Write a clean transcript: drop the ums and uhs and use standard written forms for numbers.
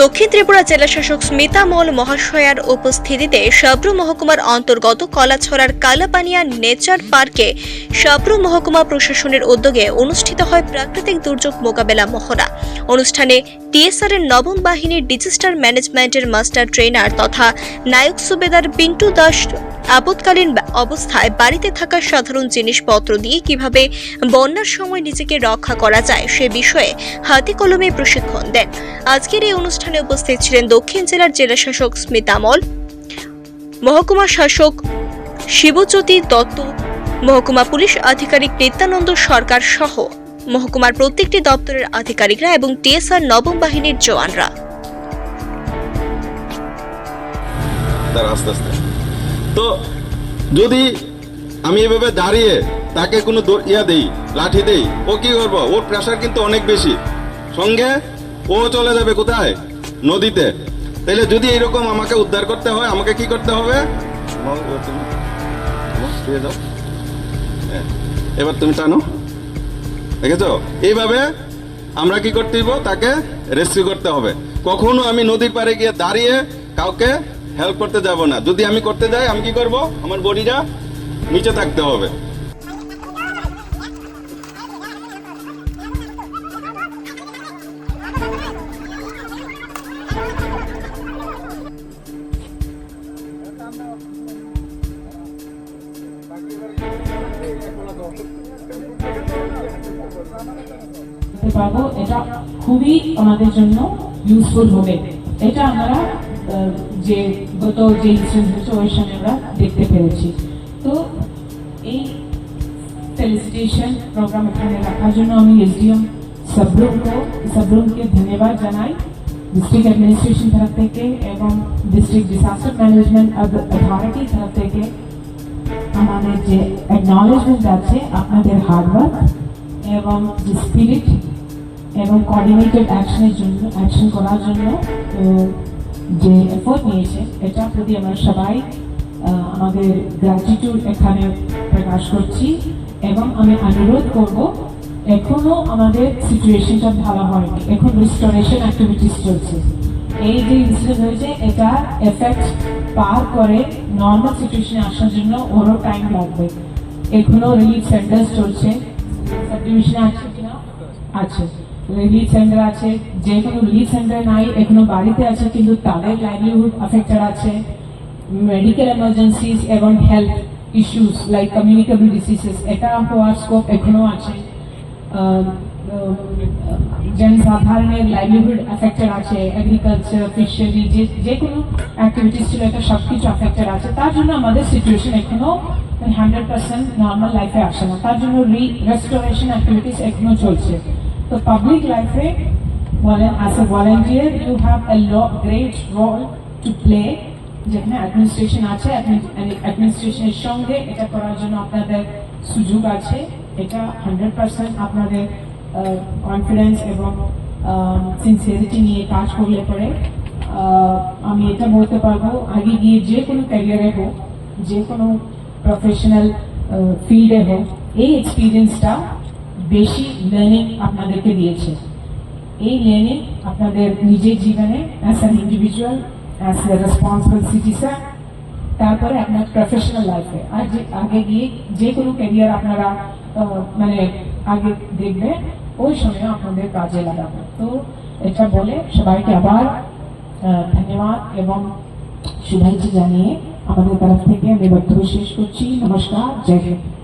দক্ষিণ ত্রিপুরা জেলাশাসক স্মিতা মল মহাশয়ার উপস্থিতিতে সাব্রু মহকুমার অন্তর্গত কলাছড়ার কালাপানিয়া নেচার পার্কে সাব্রু মহকুমা প্রশাসনের উদ্যোগে অনুষ্ঠিত হয় প্রাকৃতিক দুর্যোগ মোকাবেলা মহড়া। অনুষ্ঠানে টিএসআর এর নবম বাহিনীর ডিজাস্টার ম্যানেজমেন্টের মাস্টার ট্রেনার তথা নায়ক সুবেদার পিন্টু দাস আপৎকালীন অবস্থায় বাড়িতে থাকা সাধারণ জিনিসপত্র দিয়ে কিভাবে বন্যার সময় নিজেকে রক্ষা করা যায় সে বিষয়ে হাতে কলমে প্রশিক্ষণ দেন। আজকের এই অনুষ্ঠানে উপস্থিত ছিলেন দক্ষিণ জেলার জেলাশাসক স্মিতা মল, মহকুমা শাসক শিবজ্যোতি দত্ত, মহকুমা পুলিশ আধিকারিক নিত্যানন্দ সরকার সহ মহকুমার প্রত্যেকটি দপ্তরের আধিকারিকরা এবং টিএসআর নবম বাহিনীর জওয়ানরা। তো যদি আমি এভাবে দাঁড়িয়ে তাকে কোনো দেই, লাঠি দেই, ও কি করবো? ওর প্রেশার কিন্তু অনেক বেশি, সঙ্গে ও চলে যাবে কোথায়? নদীতে। তাহলে যদি এরকম আমাকে উদ্ধার করতে হয়, আমাকে কি করতে হবে? এবার তুমি টানো, দেখেছো? এইভাবে আমরা কি করতে হইব? তাকে রেস্কিউ করতে হবে। কখনো আমি নদীর পাড়ে গিয়ে দাঁড়িয়ে কাউকে হেল্প করতে যাব না। যদি আমি করতে যাই, আমি কি করব? আমার বডিটা নিচে থাকতে হবে। পাবো, এটা খুবই আমাদের জন্য ইউজফুল হবে। এটা আমরা যে গত যে ইনসিডেন্ট হয়েছে ওই সময় আমরা দেখতে পেরেছি। তো এই ফেলিসিটেশন প্রোগ্রাম এখানে রাখার জন্য আমি এসডিএম সাবরুমকে ধন্যবাদ জানাই, ডিস্ট্রিক্ট অ্যাডমিনিস্ট্রেশন তরফ থেকে এবং ডিস্ট্রিক্ট ডিজাস্টার ম্যানেজমেন্ট অথরিটি তরফ থেকে আমাদের যে অ্যাকনলেজমেন্ট আছে আপনাদের হার্ডওয়ার্ক এবং যে স্পিরিট এবং কোঅর্ডিনেটেড অ্যাকশন করার জন্য যে এফোর্ট নিয়েছে, এটার প্রতি আমরা সবাই আমাদের গ্র্যাটিটিউড এখানে প্রকাশ করছি। এবং আমি অনুরোধ করব, এখনো আমাদের সিচুয়েশনটা ভালো হয়নি, এখন রিস্টোরেশন অ্যাক্টিভিটিস চলছে। এই যে ইনসিডেন্ট হয়েছে এটা এফেক্ট পার করে নর্মাল সিচুয়েশনে আসার জন্য ওরও টাইম লাগবে। এখনো রিলিফ সেন্টার্স চলছে, সাবডিভিশনে আছে কিনা? আছে, রিলিফ সেন্টার আছে। যে কোনো রিলিফ সেন্টার নাই, এখনো বাড়িতে আছে কিন্তু তাদের লাইভলিহুড অ্যাফেক্টেড আছে। মেডিকেল এমার্জেন্সিজ এবং health issues like communicable diseases, এটা হওয়ার স্কোপ এখনো আছে। জনসাধারণের লাইভলিহুড অ্যাফেক্টেড আছে, এগ্রিকালচার, ফিশারি, যে কোনো অ্যাক্টিভিটিস ছিল এটা সবকিছু অ্যাফেক্টেড আছে। তার জন্য আমাদের সিচুয়েশন এখনো 100% নর্মাল লাইফে আসে না, তার জন্য রেস্টোরেশন অ্যাক্টিভিটিস এখনো চলছে। তো পাবলিক লাইফে বলেন, as a volunteer you have a great role to play. যেখানে অ্যাডমিনিস্ট্রেশন আছে, অ্যাডমিনিস্ট্রেশনের সঙ্গে এটা করার জন্য আপনাদের সুযোগ আছে। এটা 100% আপনাদের কনফিডেন্স এবং সিনসিয়ারিটি নিয়ে কাজ করলে পরে আমি এটা বলতে পারবো, আগে গিয়ে যে কোনো ক্যারিয়ারে হোক, যে কোনো প্রফেশনাল ফিল্ডে হোক, এই এক্সপিরিয়েন্সটা বেশি লার্নিং আপনাদেরকে দিয়েছে। এই লার্নিং আপনাদের নিজের জীবনে as an individual, as a responsible citizen, তারপরে আপনার প্রফেশনাল লাইফে আর আগে গিয়ে যে কোনো ক্যারিয়ার আপনারা মানে আগে দেখবে, ওই সময় আপনাদের কাজে লাগাবে। তো এটা বলে সবাইকে আবার ধন্যবাদ এবং শুভেচ্ছা জানিয়ে আমাদের তরফ থেকে আমি বক্তব্য শেষ করছি। নমস্কার, জয় হিন্দ।